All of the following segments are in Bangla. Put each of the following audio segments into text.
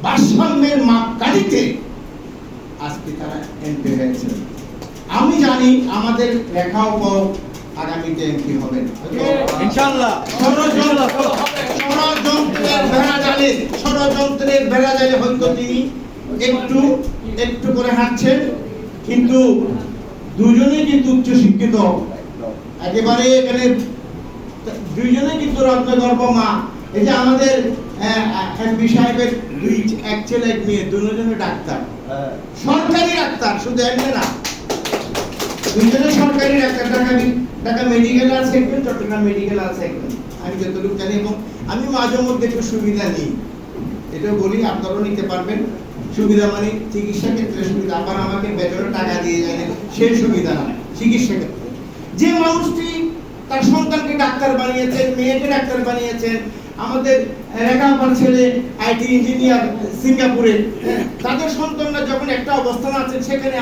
ভারসাম্যের মাপকাঠিতে আজকে তারা এমপি হয়েছে। আমি জানি আমাদের লেখাও পাও আগামীতে এমপি হবেন ইনশাআল্লাহ। ষড়যন্ত্রের বেড়া জালে হয়তো তিনি একটু একটু করে হাঁটছেন, কিন্তু দুজনেই কিন্তু উচ্চশিক্ষিত, একেবারে এখানে দুইজনে কিন্তু রত্নগর্ভ মা। এই যে আমাদের এমপি সাহেবের এক ছেলে এক মেয়ে, দুজনে ডাক্তার, সরকারি ডাক্তার, শুধু এমনি না, দুইজনে সরকারি ডাক্তার। ঢাকা মেডিকেল আর সেক্টর, চট্টগ্রাম মেডিকেল আর সেক্টর, আমি যতটুকু জানি। এবং আমি মাঝে মধ্যে একটু সুবিধা নিই, এটা বলি আপনারাও নিতে পারবেন। সুবিধা মানে চিকিৎসা ক্ষেত্রে সুবিধা, আবার আমাকে বেতনে টাকা দিয়ে যায় সেই সুবিধা না। চিকিৎসা ক্ষেত্রে যে মানুষটি তার সন্তানকে ডাক্তার বানিয়েছেন, মেয়েকে ডাক্তার বানিয়েছেন, আমাদের রেখাপার ছেলে আইটি ইঞ্জিনিয়ার সিঙ্গাপুরে, তাদের সন্তানরা যখন একটা অবস্থান আছে, সেখানে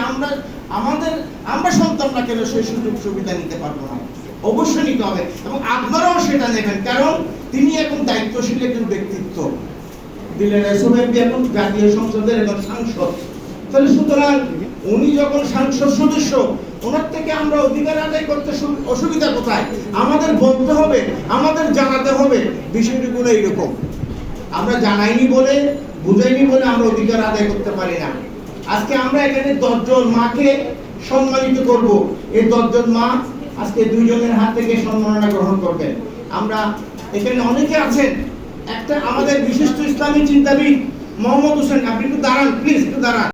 আমরা সন্তানরা কেন সেই সুযোগ সুবিধা নিতে পারবো না? অবশ্যই নিতে হবে, এবং আপনারাও সেটা নেবেন, কারণ তিনি এখন দায়িত্বশীল একজন ব্যক্তিত্ব। দিলেন এসএমপি এখন জাতীয় সংসদের একজন সাংসদ। তাহলে সুতরাং উনি যখন সাংসদ সদস্য, ওনার থেকে আমরা অধিকার আদায় করতে অসুবিধা কোথায়? আমাদের বলতে হবে, আমাদের জানাতে হবে। বিষয়টুকু এইরকম, আমরা জানাইনি বলে, বুঝাইনি বলে আমরা অধিকার আদায় করতে পারি না। আজকে আমরা এখানে 10 জন মাকে সম্মানিত করব। এই 10 জন মা আজকে দুইজনের হাত থেকে সম্মাননা গ্রহণ করবেন। আমরা এখানে অনেকে আছেন, একটা আমাদের বিশিষ্ট ইসলামী চিন্তাবিদ মোহাম্মদ হোসেন, আপনি একটু দাঁড়ান প্লিজ, একটু দাঁড়ান।